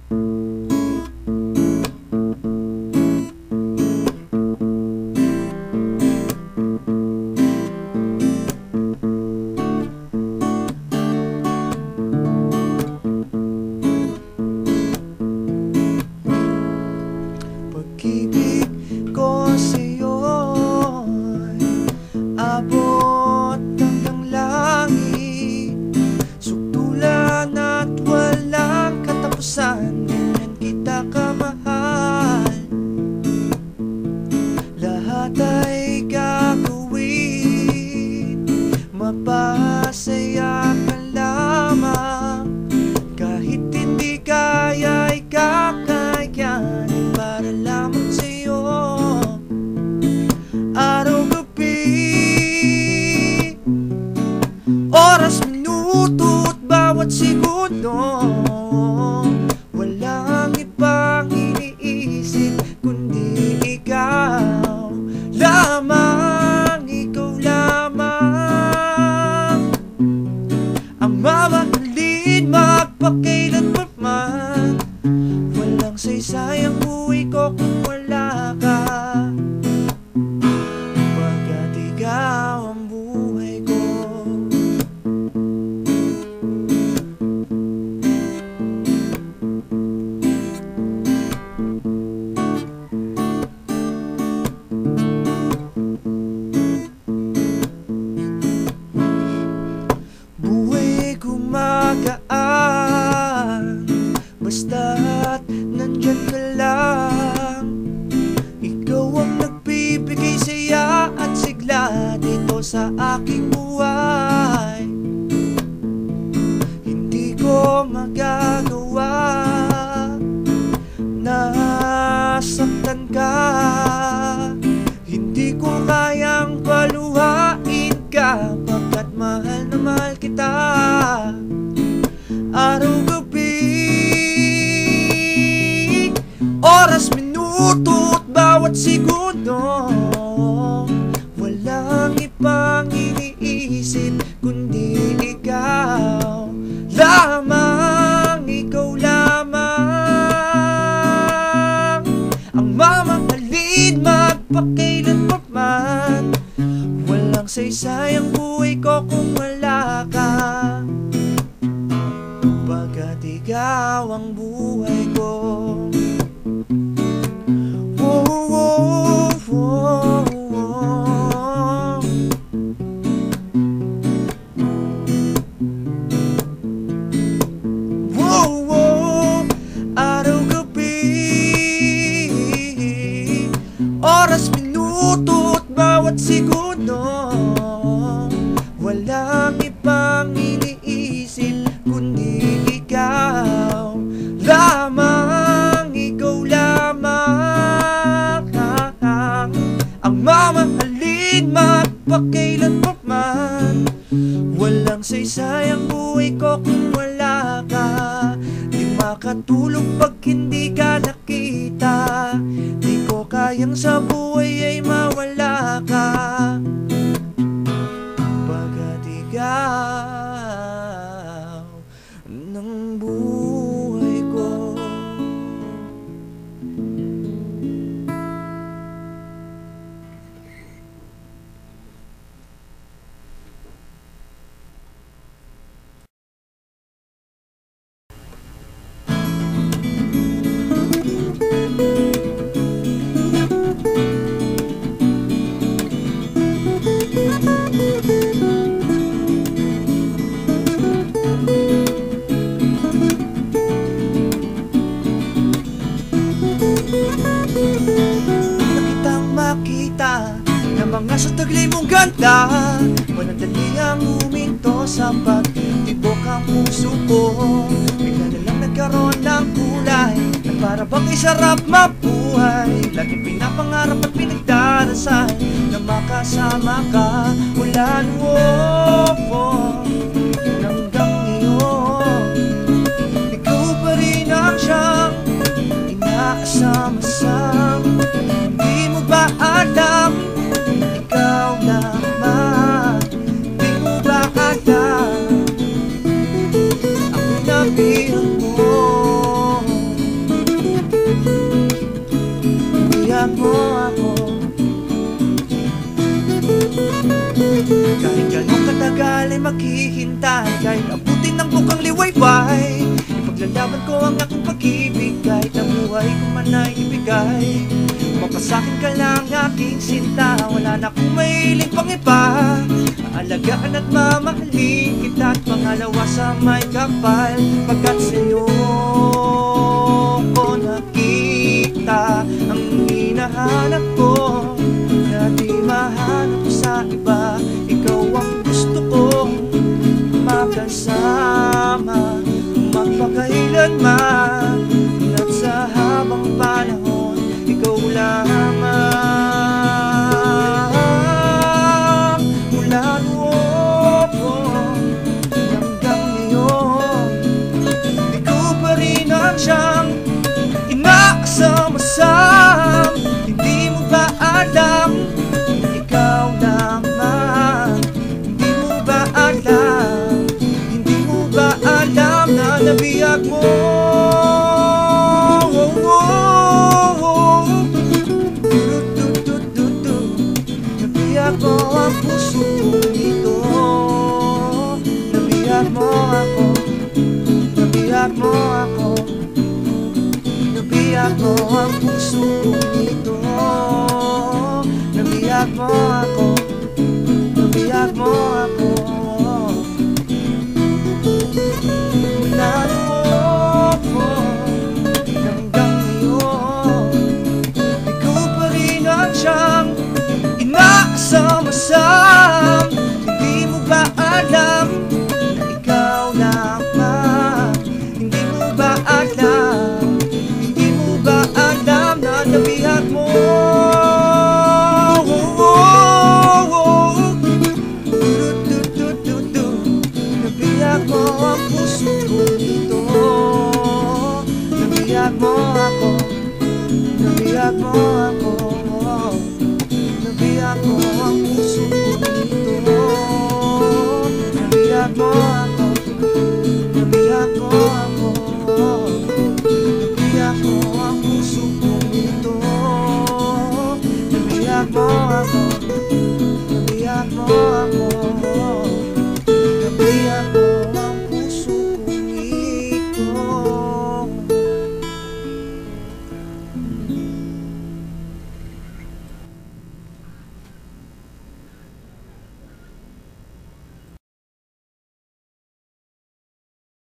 Pag-ibig ko sa'yo'y abot hanggang langit, sukdulan at walang katapusan. Ganyan kita kamahal, lahat ay gagawin, mapasaya ka lamang. Kahit hindi kaya ay kakayanin para lamang sa'yo. Araw-gabi, oras, minuto at bawat segundo, walang ibang iniisip kundi ikaw lamang, ikaw lamang ang mamahalin magpakailan pa man. Walang saysay ang buhay ko kung wala ka, pagkat ikaw ang buhay ko. Buhay gumagaan basta't nandyan ka lang. Ikaw ang nagbibigay saya at sigla dito sa aking buhay. Hindi ko magagawa nasaktan ka, hindi ko kayang paluhain ka, pagkat mahal na mahal kita. Araw-gabi, oras, minuto at bawat segundo, walang ibang iniisip kundi ikaw lamang, ikaw lamang ang mamahalin magpakailan pa man. Walang saysay ang buhay ko kung wala ka, pagkat ikaw ang buhay ko. Whoa, whoa, whoa, whoa. Whoa, whoa. Araw-gabi, oras, minuto at bawat segundo, walang ibang iniisip kundi ikaw lamang, ikaw lamang ang mamahalin magpakailan pa man. Walang saysay ang buhay ko kung wala ka, di makatulog pag hindi ka nakita. Di ko kayang sa buhay ay mawala ka, pagkat ikaw ng buhay ko. Mga sa taglay mong ganda, walang dali ang huminto sa pagtibok ang puso ko. Bigla na lang nagkaroon ng kulay at para bang isarap mabuhay. Laging pinapangarap at pinagdarasal na makasama ka mula noon hanggang ngayon. Ikaw pa rin ang siyang inaasam-asam. Hindi mo ba alam? Ikaw naman, di mo ba alam? Ang nabilang mo Nilalaban ko ang aking pag-ibig, kahit ang buhay ko man ay ibigay. Mapasakin ka lang aking sinta, wala na akong mahiling pang iba. Aalagaan at mamahalin kita at pangalawa sa may kapal. Pagkat sa'yo ko nakita ang hinahanap ko, na di mahanap ko sa iba. Ikaw ang gusto kong makasama magpakailanman, at sa habang panahon ikaw lamang. Mula noon hanggang ngayon, ikaw pa rin ang siyang inaasam-asam. Hindi mo ba alam, ikaw lamang. Hindi mo ba alam, hindi mo ba alam na nabiyag mo? Nabiyag mo ang puso kong ito. Nabiyag mo ako. Nabiyag mo ako. Nabiyag mo ang puso kong ito. Nabiyag mo ako. Nabiyag mo ako. Mula noon hanggang ngayon, ikaw pa rin ang siyang inaasam-asam. Hindi mo ba alam, ikaw lamang. Hindi mo ba alam, hindi mo ba alam na nabiyag mo? Nabiyag mo ang puso ko dito. Nabiyag mo ako. Nabiyag mo ako. Nabiyag mo